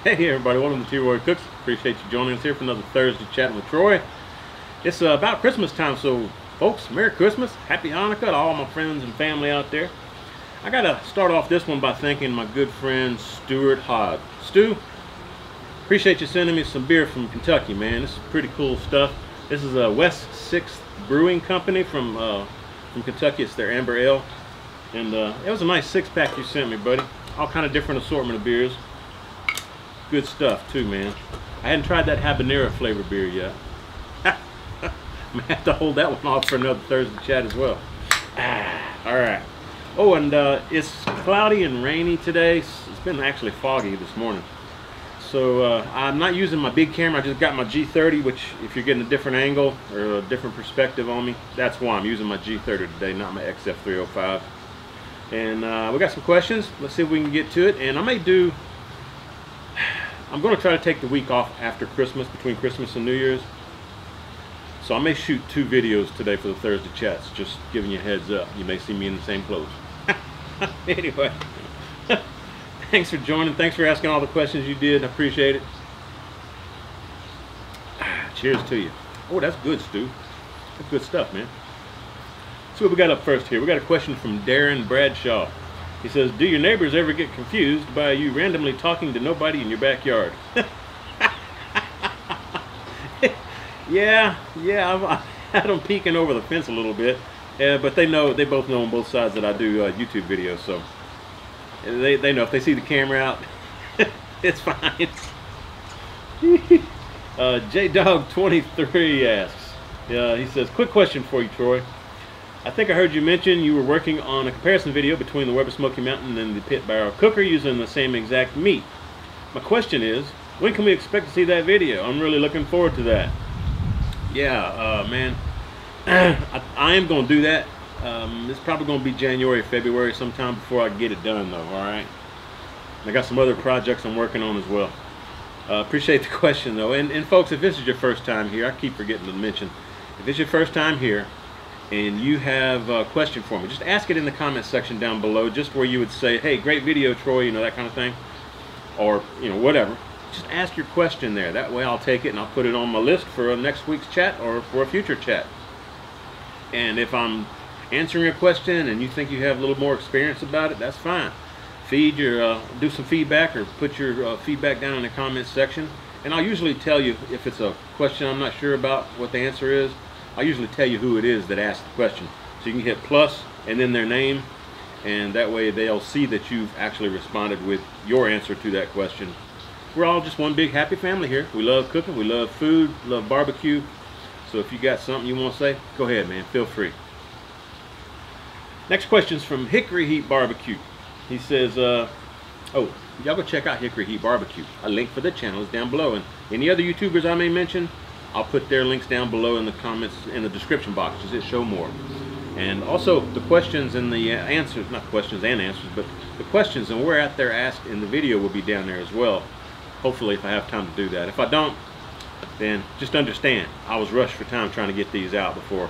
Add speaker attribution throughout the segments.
Speaker 1: Hey everybody, welcome to T-Roy Cooks. Appreciate you joining us here for another Thursday chatting with Troy. It's about Christmas time, so folks, Merry Christmas, Happy Hanukkah to all my friends and family out there. I gotta start off this one by thanking my good friend Stuart Hogg. Stu, appreciate you sending me some beer from Kentucky, man. This is pretty cool stuff. This is a West 6th Brewing Company from Kentucky. It's their Amber Ale, and it was a nice 6-pack you sent me, buddy. All kind of different assortment of beers. Good stuff too, man. I hadn't tried that habanero flavor beer yet. I'm gonna have to hold that one off for another Thursday chat as well. All right. Oh, and it's cloudy and rainy today. It's been actually foggy this morning. So I'm not using my big camera. I just got my G30, which if you're getting a different angle or a different perspective on me, that's why I'm using my G30 today, not my XF305. And we got some questions. Let's see if we can get to it. And I'm going to try to take the week off after Christmas, between Christmas and New Year's. So I may shoot 2 videos today for the Thursday chats, just giving you a heads up. You may see me in the same clothes. Anyway, thanks for joining. Thanks for asking all the questions you did. I appreciate it. Cheers to you. Oh, that's good, Stu. That's good stuff, man. So what we got up first here? We got a question from Darren Bradshaw. He says, do your neighbors ever get confused by you randomly talking to nobody in your backyard? Yeah, I've had them peeking over the fence a little bit, but they both know on both sides that I do YouTube videos, so they know if they see the camera out, it's fine. JDog23 asks, he says, quick question for you, Troy. I think I heard you mention you were working on a comparison video between the Weber Smoky Mountain and the Pit Barrel Cooker using the same exact meat. My question is, when can we expect to see that video? I'm really looking forward to that. Yeah, man, I am going to do that. It's probably going to be January, February sometime before I get it done though, alright? I got some other projects I'm working on as well. Appreciate the question though. And folks, if this is your first time here, I keep forgetting to mention, if it's your first time here, and you have a question for me, just ask it in the comment section down below, just where you would say, hey, great video, Troy, you know, that kind of thing, or, you know, whatever. Just ask your question there. That way I'll take it and I'll put it on my list for next week's chat or for a future chat. And if I'm answering a question and you think you have a little more experience about it, that's fine. Do some feedback or put your feedback down in the comments section. And I'll usually tell you if it's a question I'm not sure about what the answer is. I'll usually tell you who it is that asked the question. So you can hit plus and then their name, and that way they'll see that you've actually responded with your answer to that question. We're all just one big happy family here. We love cooking, we love food, love barbecue. So if you got something you want to say, go ahead, man, feel free. Next question's from Hickory Heat Barbecue. He says, oh, y'all go check out Hickory Heat Barbecue. A link for the channel is down below, and any other YouTubers I may mention, I'll put their links down below in the comments, in the description box. Just hit show more. And also the questions and the answers, not questions and answers, but the questions and where they're asked in the video will be down there as well. Hopefully if I have time to do that. If I don't, then just understand, I was rushed for time trying to get these out before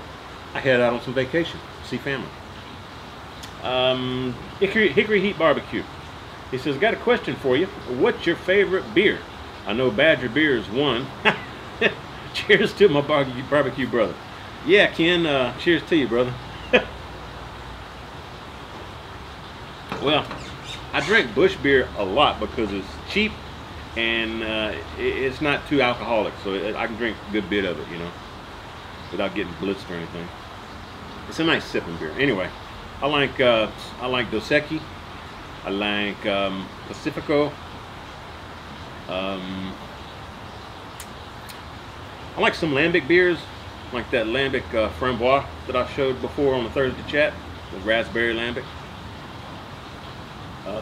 Speaker 1: I head out on some vacation, see family. Hickory Heat Barbecue. He says, got a question for you. What's your favorite beer? I know Badger beer is one. Cheers to my barbecue brother. Yeah, Ken, cheers to you, brother. Well, I drink Busch beer a lot because it's cheap and it's not too alcoholic, so I can drink a good bit of it, you know, without getting blitzed or anything. It's a nice sipping beer. Anyway, I like Dos Equis. I like Pacifico. I like some lambic beers, like that lambic framboise that I showed before on the Thursday chat, the raspberry lambic.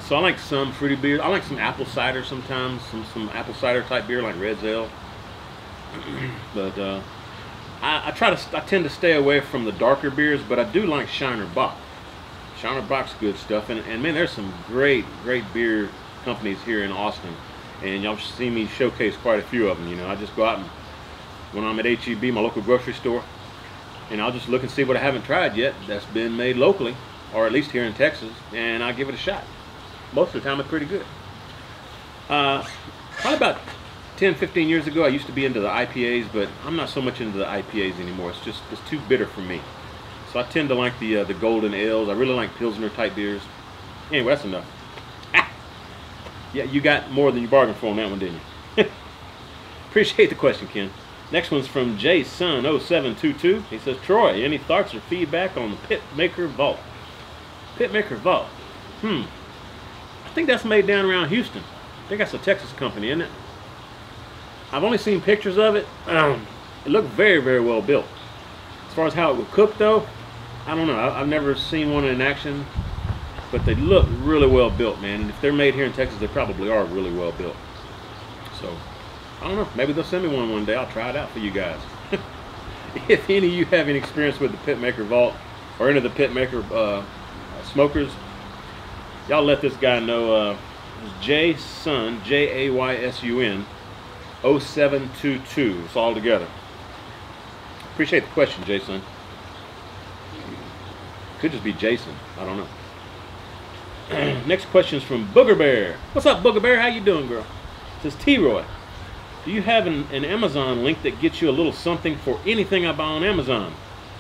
Speaker 1: So I like some fruity beers. I like some apple cider sometimes, some apple cider type beer like Red Ale. But I tend to stay away from the darker beers, but I do like Shiner Bock. Shiner Bock's good stuff, and man, there's some great beer companies here in Austin, and y'all see me showcase quite a few of them. You know, I just go out and when I'm at HEB, my local grocery store, and I'll just look and see what I haven't tried yet that's been made locally, or at least here in Texas, and I'll give it a shot. Most of the time it's pretty good. Probably about 10, 15 years ago, I used to be into the IPAs, but I'm not so much into the IPAs anymore. It's too bitter for me. So I tend to like the golden ales. I really like Pilsner type beers. Anyway, that's enough. Ah! Yeah, you got more than you bargained for on that one, didn't you? Appreciate the question, Ken. Next one's from Jason0722. He says, Troy, any thoughts or feedback on the Pitmaker Vault? Pitmaker Vault. I think that's made down around Houston. I think that's a Texas company, isn't it? I've only seen pictures of it. It looked very, very well built. As far as how it would cook, though, I don't know. I've never seen one in action, but they look really well built, man. And if they're made here in Texas, they probably are really well built. So, I don't know. Maybe they'll send me one day. I'll try it out for you guys. If any of you have any experience with the Pitmaker Vault or any of the Pitmaker smokers, y'all let this guy know. Jason, Jaysun 0722. It's all together. Appreciate the question, Jason. Could just be Jason. I don't know. Next question is from Booger Bear. What's up, Booger Bear? How you doing, girl? It says, T-Roy, do you have an Amazon link that gets you a little something for anything I buy on Amazon?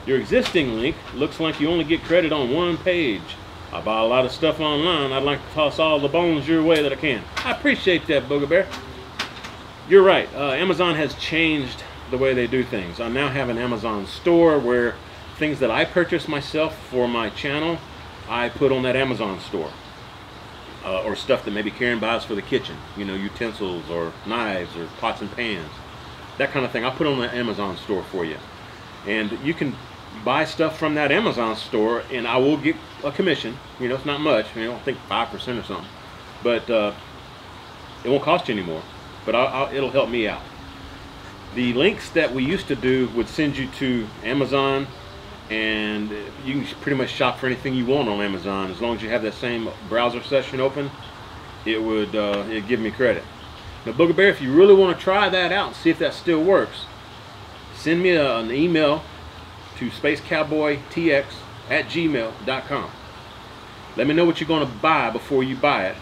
Speaker 1: Your existing link looks like you only get credit on one page. I buy a lot of stuff online. I'd like to toss all the bones your way that I can. I appreciate that, Booger Bear. You're right. Amazon has changed the way they do things. I now have an Amazon store where things that I purchase myself for my channel, I put on that Amazon store. Or stuff that maybe Karen buys for the kitchen. You know, utensils or knives or pots and pans. That kind of thing. I'll put on the Amazon store for you. And you can buy stuff from that Amazon store and I will get a commission. You know, it's not much. You know, I think 5% or something. But it won't cost you anymore. But it'll help me out. The links that we used to do would send you to Amazon, and you can pretty much shop for anything you want on Amazon. As long as you have that same browser session open, it'd give me credit. Now, Booger Bear, if you really want to try that out and see if that still works, send me an email to spacecowboytx@gmail.com. Let me know what you're going to buy before you buy it.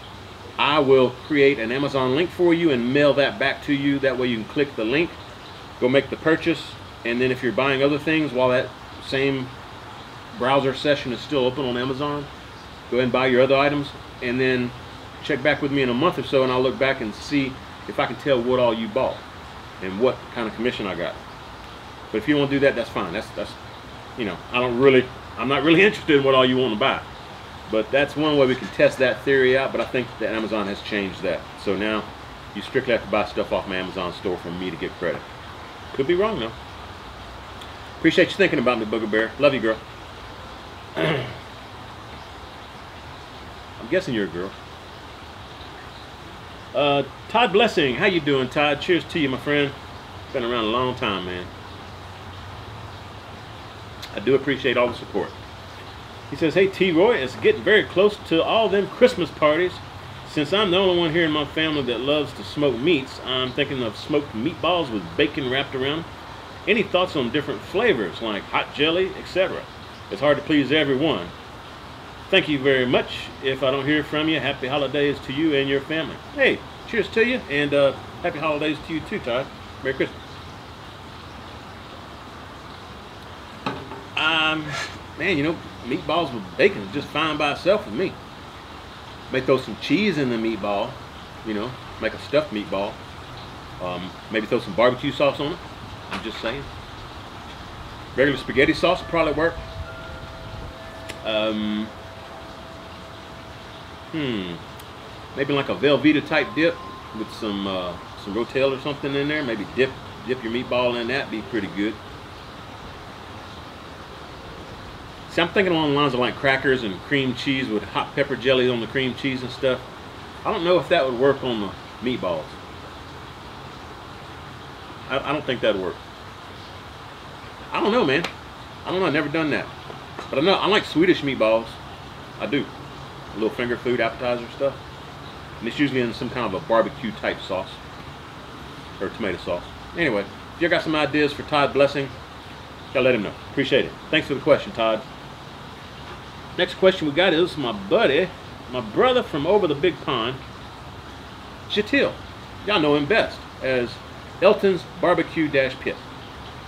Speaker 1: I will create an Amazon link for you and mail that back to you. That way you can click the link, go make the purchase, and then if you're buying other things while that same browser session is still open on Amazon, go ahead and buy your other items, and then check back with me in a month or so, and I'll look back and see if I can tell what all you bought and what kind of commission I got. But if you don't want to do that, that's fine. That's you know, I'm not really interested in what all you want to buy. But that's one way we can test that theory out. But I think that Amazon has changed that. So now you strictly have to buy stuff off my Amazon store from me to get credit. Could be wrong though. Appreciate you thinking about me, Booger Bear. Love you, girl. I'm guessing you're a girl. Todd Blessing, how you doing, Todd? Cheers to you, my friend. Been around a long time, man. I do appreciate all the support. He says, hey T-Roy, it's getting very close to all them Christmas parties. Since I'm the only one here in my family that loves to smoke meats, I'm thinking of smoked meatballs with bacon wrapped around. Any thoughts on different flavors like hot jelly, etc.? It's hard to please everyone. Thank you very much. If I don't hear from you, happy holidays to you and your family. Hey, cheers to you, and happy holidays to you too, Todd. Merry Christmas. Man, you know, meatballs with bacon is just fine by itself with me. May throw some cheese in the meatball, you know, make a stuffed meatball. Maybe throw some barbecue sauce on it. I'm just saying. Regular spaghetti sauce would probably work. Maybe like a Velveeta type dip with some Rotel or something in there. Maybe dip your meatball in that. Be pretty good. See, I'm thinking along the lines of like crackers and cream cheese with hot pepper jelly on the cream cheese and stuff. I don't know if that would work on the meatballs. I don't think that would work. I don't know, man. I don't know. I've never done that. But I know I like Swedish meatballs. I do. A little finger food appetizer stuff. And it's usually in some kind of a barbecue type sauce. Or tomato sauce. Anyway, if you got some ideas for Todd Blessing, gotta let him know. Appreciate it. Thanks for the question, Todd. Next question we got is my buddy, my brother from over the big pond, Jatil. Y'all know him best as Elton's BBQ-Pit.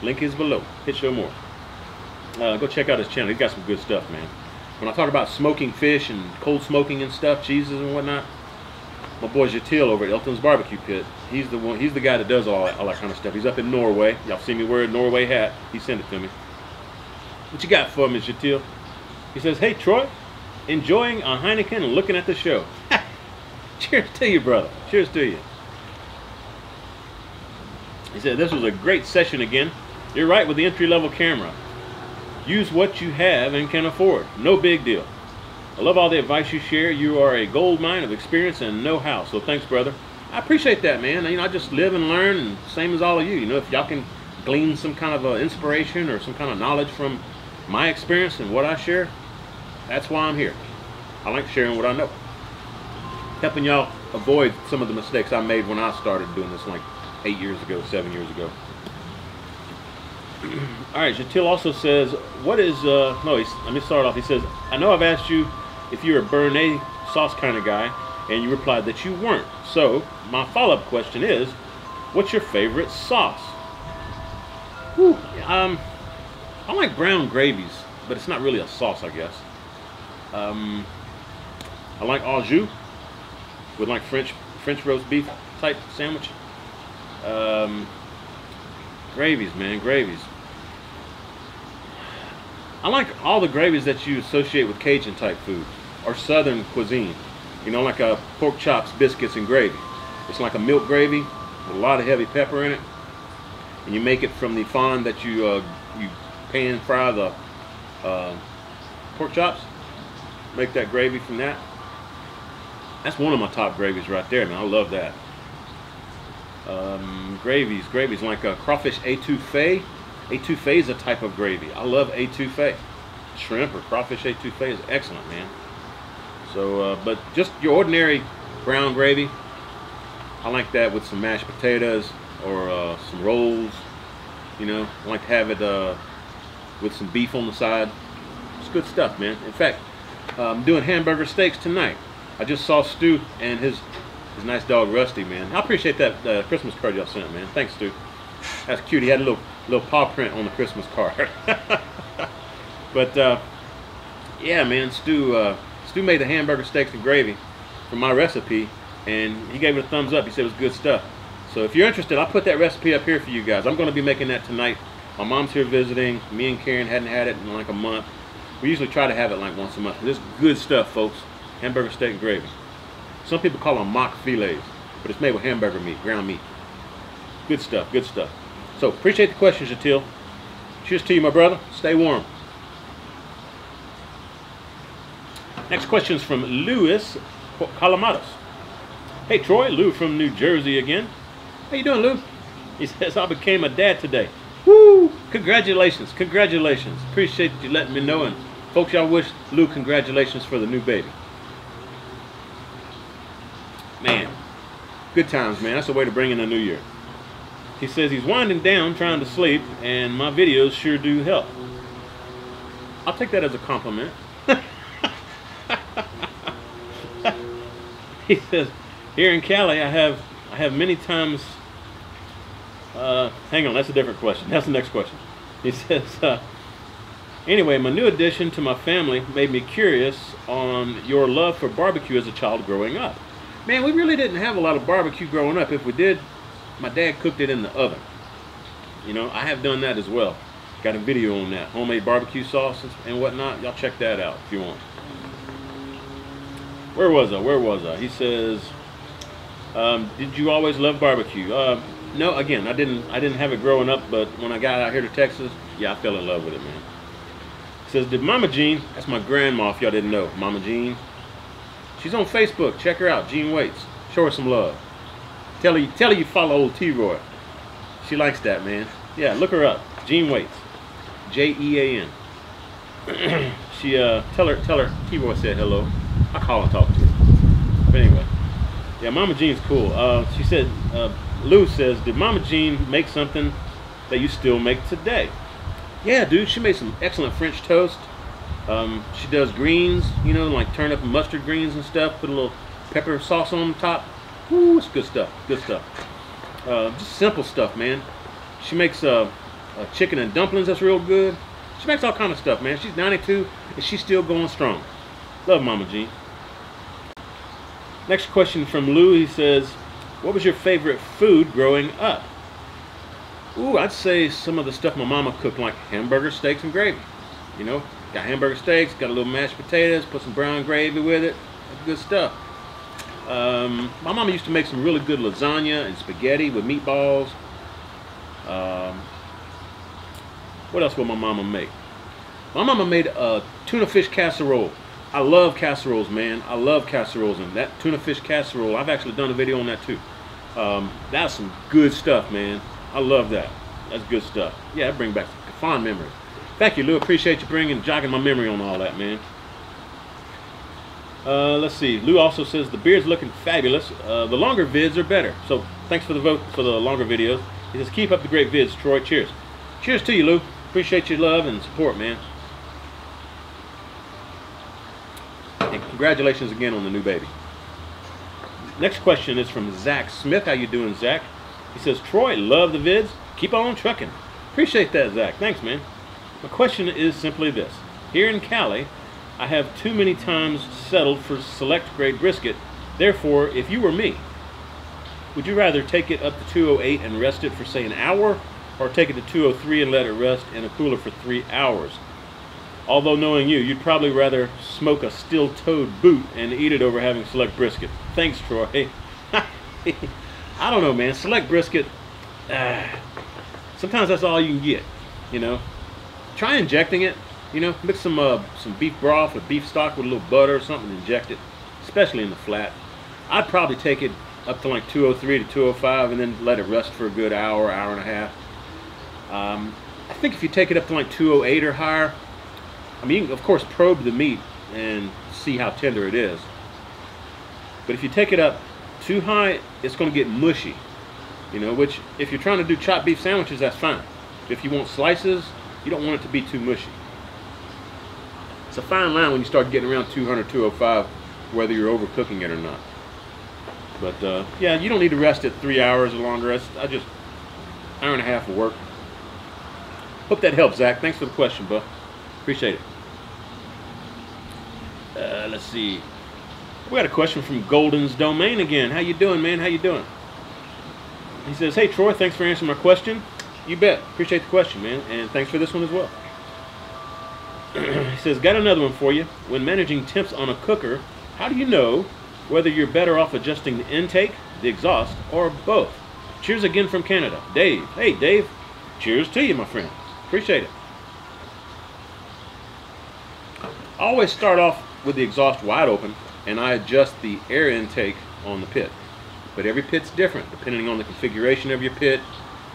Speaker 1: Link is below. Hit show more. Go check out his channel. He's got some good stuff, man. When I talk about smoking fish and cold smoking and stuff, cheeses and whatnot, my boy Jatil over at Elton's BBQ-Pit, he's the one. He's the guy that does all that kind of stuff. He's up in Norway. Y'all see me wear a Norway hat. He sent it to me. What you got for me, Jatil? He says, "Hey Troy, enjoying a Heineken and looking at the show." Cheers to you, brother. Cheers to you. He said, "This was a great session again. You're right with the entry-level camera. Use what you have and can afford. No big deal. I love all the advice you share. You are a gold mine of experience and know-how. So thanks, brother." I appreciate that, man. You know, I just live and learn, and same as all of you. You know, if y'all can glean some kind of inspiration or some kind of knowledge from my experience and what I share, that's why I'm here. I like sharing what I know, helping y'all avoid some of the mistakes I made when I started doing this like 8 years ago, 7 years ago. All right, Jatil also says, what is, let me start off. He says, "I know I've asked you if you're a Béarnaise sauce kind of guy, and you replied that you weren't. So, my follow-up question is, what's your favorite sauce?" Whew, I like brown gravies, but it's not really a sauce, I guess. I like au jus with like French roast beef type sandwich. Gravies, man, gravies. I like all the gravies that you associate with Cajun type food or Southern cuisine. You know, like pork chops, biscuits, and gravy. It's like a milk gravy with a lot of heavy pepper in it, and you make it from the fond that you pan fry the pork chops. Make that gravy from that. That's one of my top gravies right there, man. I love that. Gravies like a crawfish étouffée. Étouffée is a type of gravy. I love étouffée. Shrimp or crawfish étouffée is excellent, man. So, but just your ordinary brown gravy, I like that with some mashed potatoes or some rolls. You know, I like to have it with some beef on the side. It's good stuff, man. In fact, I'm doing hamburger steaks tonight. I just saw Stu and his nice dog Rusty, man. I appreciate that Christmas card y'all sent, man. Thanks, Stu. That's cute. He had a little paw print on the Christmas card. But yeah, man, Stu made the hamburger steaks and gravy from my recipe, and he gave it a thumbs up. He said it was good stuff. So if you're interested, I'll put that recipe up here for you guys. I'm going to be making that tonight. My mom's here visiting. Me and Karen hadn't had it in like a month. We usually try to have it like once a month. This is good stuff, folks. Hamburger steak and gravy. Some people call them mock fillets, but it's made with hamburger meat, ground meat. Good stuff, good stuff. So appreciate the questions, Jatil. Cheers to you, my brother. Stay warm. Next question is from Louis Calamados. "Hey Troy, Lou from New Jersey again. How you doing, Lou?" He says, "I became a dad today." Woo! Congratulations, congratulations. Appreciate you letting me know. And folks, y'all wish Lou congratulations for the new baby. Man, good times, man. That's a way to bring in the new year. He says he's winding down, trying to sleep, and my videos sure do help. I'll take that as a compliment. He says, "Here in Cali, I have many times." Hang on, that's a different question. That's the next question. He says, "Anyway, my new addition to my family made me curious on your love for barbecue as a child growing up." Man, we really didn't have a lot of barbecue growing up. If we did, my dad cooked it in the oven. You know, I have done that as well. Got a video on that. Homemade barbecue sauces and whatnot. Y'all check that out if you want. Where was I? He says, "Did you always love barbecue?" No, again, I didn't have it growing up, but when I got out here to Texas, yeah, I fell in love with it, man. He says, "Did Momma Jean," that's my grandma if y'all didn't know, Momma Jean. She's on Facebook. Check her out, Jean Waits. Show her some love. Tell her you follow old T-Roy. She likes that, man. Yeah, look her up. Jean Waits. Jean. She tell her T-Roy said hello. I call and talk to her. But anyway, yeah, Momma Jean's cool. She said, Lou says, "Did Momma Jean make something that you still make today?" Yeah, dude, she made some excellent French toast. She does greens, you know, like turnip and mustard greens and stuff. Put a little pepper sauce on top. Ooh, it's good stuff. Good stuff. Just simple stuff, man. She makes chicken and dumplings that's real good. She makes all kind of stuff, man. She's 92 and she's still going strong. Love Momma Jean. Next question from Lou. He says, what was your favorite food growing up? Ooh, I'd say some of the stuff my mama cooked, like hamburger steaks and gravy. You know, got hamburger steaks, got a little mashed potatoes, put some brown gravy with it. That's good stuff. My mama used to make some really good lasagna and spaghetti with meatballs. What else will my mama make? My mama made a tuna fish casserole. I love casseroles, man. I love casseroles, and that tuna fish casserole, I've actually done a video on that too. That's some good stuff, man. I love that. That's good stuff. Yeah, that brings back fond memories. Thank you, Lou. Appreciate you jogging my memory on all that, man. Let's see. Lou also says the beard's looking fabulous. The longer vids are better. So thanks for the vote for the longer videos. He says keep up the great vids, Troy. Cheers. Cheers to you, Lou. Appreciate your love and support, man. And congratulations again on the new baby. Next question is from Zach Smith. How you doing, Zach? He says, Troy, love the vids. Keep on trucking. Appreciate that, Zach. Thanks, man. My question is simply this. Here in Cali, I have too many times settled for select grade brisket. Therefore, if you were me, would you rather take it up to 208 and rest it for, say, an hour, or take it to 203 and let it rest in a cooler for 3 hours? Although knowing you, you'd probably rather smoke a steel-toed boot and eat it over having select brisket. Thanks, Troy. I don't know, man. Select brisket, sometimes that's all you can get, you know. Try injecting it, you know. Mix some beef broth with beef stock with a little butter or something and inject it, especially in the flat. I'd probably take it up to like 203 to 205 and then let it rest for a good hour, hour and a half. I think if you take it up to like 208 or higher, I mean, you can, of course, probe the meat and see how tender it is. But if you take it up too high, it's going to get mushy. You know, which, if you're trying to do chopped beef sandwiches, that's fine. If you want slices, you don't want it to be too mushy. It's a fine line when you start getting around 200, 205, whether you're overcooking it or not. But, yeah, you don't need to rest it 3 hours or longer. I just, hour and a half will work. Hope that helps, Zach. Thanks for the question, bud. Appreciate it. Let's see. We got a question from Golden's Domain again. How you doing, man? How you doing? He says, hey, Troy, thanks for answering my question. You bet. Appreciate the question, man. And thanks for this one as well. He says, got another one for you. When managing temps on a cooker, how do you know whether you're better off adjusting the intake, the exhaust, or both? Cheers again from Canada. Dave. Hey, Dave. Cheers to you, my friend. Appreciate it. I always start off with the exhaust wide open, and I adjust the air intake on the pit. But every pit's different, depending on the configuration of your pit,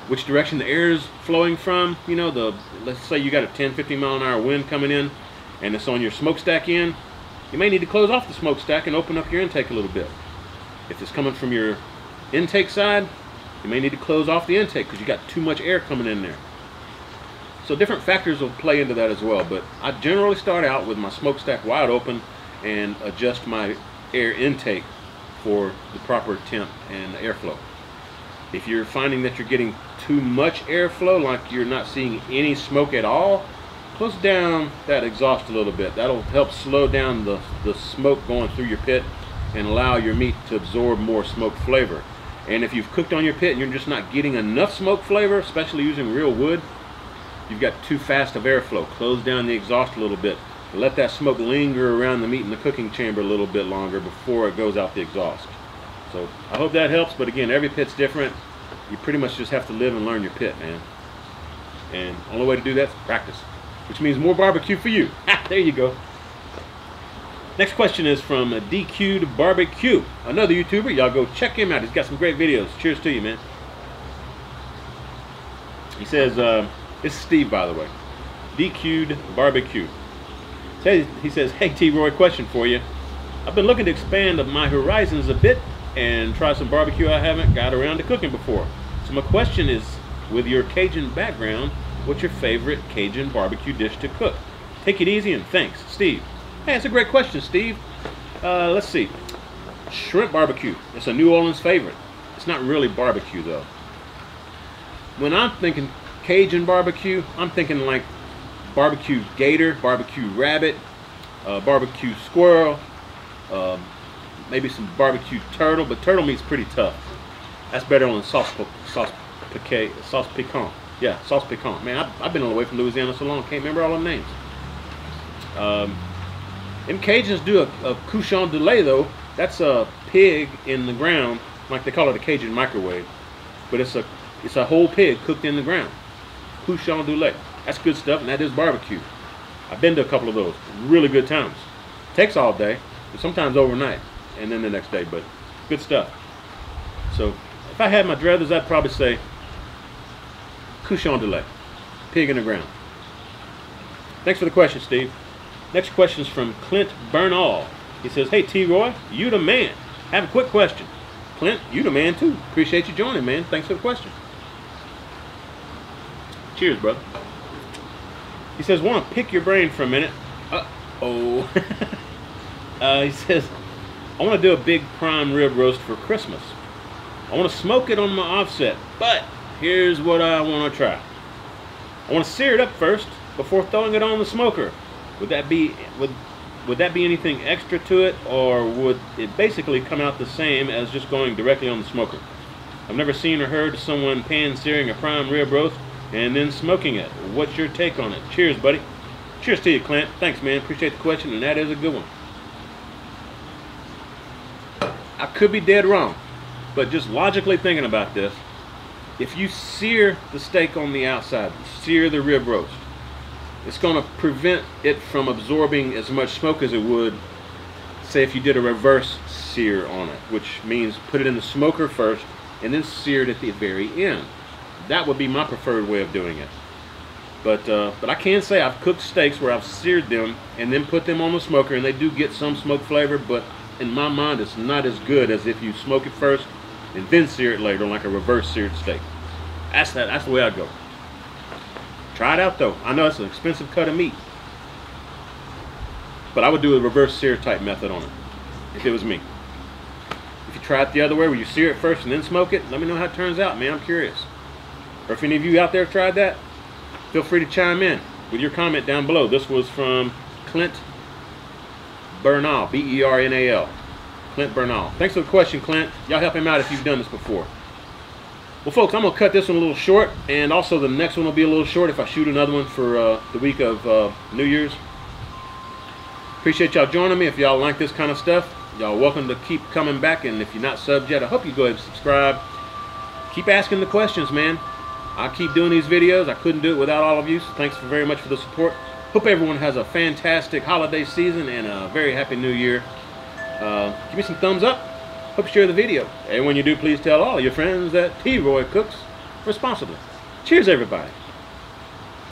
Speaker 1: which direction the air is flowing from. You know, let's say you got a 10-15 mile an hour wind coming in, and it's on your smokestack end. You may need to close off the smokestack and open up your intake a little bit. If it's coming from your intake side, you may need to close off the intake because you got too much air coming in there. So different factors will play into that as well, but I generally start out with my smokestack wide open and adjust my air intake for the proper temp and airflow. If you're finding that you're getting too much airflow, like you're not seeing any smoke at all, close down that exhaust a little bit. That'll help slow down the smoke going through your pit and allow your meat to absorb more smoke flavor. And if you've cooked on your pit and you're just not getting enough smoke flavor, especially using real wood, you've got too fast of airflow. Close down the exhaust a little bit. Let that smoke linger around the meat in the cooking chamber a little bit longer before it goes out the exhaust. So I hope that helps, but again, every pit's different. You pretty much just have to live and learn your pit, man. And the only way to do that is practice, which means more barbecue for you. Ha, there you go. Next question is from DQ'd BBQ, another YouTuber. Y'all go check him out. He's got some great videos. Cheers to you, man. He says, this is Steve, by the way. DQ'd BBQ. He says, hey, T-Roy, question for you. I've been looking to expand my horizons a bit and try some barbecue I haven't got around to cooking before. So my question is, with your Cajun background, what's your favorite Cajun barbecue dish to cook? Take it easy and thanks, Steve. Hey, that's a great question, Steve. Let's see. shrimp barbecue. It's a New Orleans favorite. It's not really barbecue though. When I'm thinking Cajun barbecue, I'm thinking like barbecue gator, barbecue rabbit, barbecue squirrel, maybe some barbecue turtle, but turtle meat's pretty tough. That's better on sauce piquant. Yeah, sauce piquant. Man, I've been all the way from Louisiana so long, can't remember all them names. Them Cajuns do a couchon de lait though. That's a pig in the ground, like they call it a Cajun microwave, but it's a whole pig cooked in the ground. Couchon de lait. That's good stuff, and that is barbecue. I've been to a couple of those. Really good times. Takes all day, but sometimes overnight, and then the next day, but good stuff. So if I had my druthers, I'd probably say couchon de lait. Pig in the ground. Thanks for the question, Steve. Next question is from Clint Bernal. He says, hey T-Roy, you the man. Have a quick question. Clint, you the man too. Appreciate you joining, man. Thanks for the question. Cheers, brother. He says, want to pick your brain for a minute. Uh-oh. He says, I want to do a big prime rib roast for Christmas. I want to smoke it on my offset, but here's what I want to try. I want to sear it up first before throwing it on the smoker. Would that be anything extra to it, or would it basically come out the same as just going directly on the smoker? I've never seen or heard of someone pan searing a prime rib roast and then smoking it. What's your take on it? Cheers, buddy. Cheers to you, Clint. Thanks, man. Appreciate the question, and that is a good one. I could be dead wrong, but just logically thinking about this, if you sear the steak on the outside, sear the rib roast, it's going to prevent it from absorbing as much smoke as it would, say, if you did a reverse sear on it, which means put it in the smoker first and then sear it at the very end. That would be my preferred way of doing it. But I can say I've cooked steaks where I've seared them and then put them on the smoker, and they do get some smoke flavor, but in my mind it's not as good as if you smoke it first and then sear it later, like a reverse seared steak. That's the way I go. Try it out though. I know it's an expensive cut of meat, but I would do a reverse sear type method on it if it was me. If you try it the other way, where you sear it first and then smoke it, let me know how it turns out, man. I'm curious. Or if any of you out there have tried that, feel free to chime in with your comment down below. This was from Clint Bernal, B-E-R-N-A-L. Clint Bernal. Thanks for the question, Clint. Y'all help him out if you've done this before. Well, folks, I'm going to cut this one a little short, and also the next one will be a little short if I shoot another one for the week of New Year's. Appreciate y'all joining me. If y'all like this kind of stuff, y'all welcome to keep coming back, and if you're not subbed yet, I hope you go ahead and subscribe. Keep asking the questions, man. I'll keep doing these videos. I couldn't do it without all of you, so thanks very much for the support. Hope everyone has a fantastic holiday season and a very happy new year. Give me some thumbs up. Hope you share the video. And when you do, please tell all your friends that T-Roy cooks responsibly. Cheers, everybody.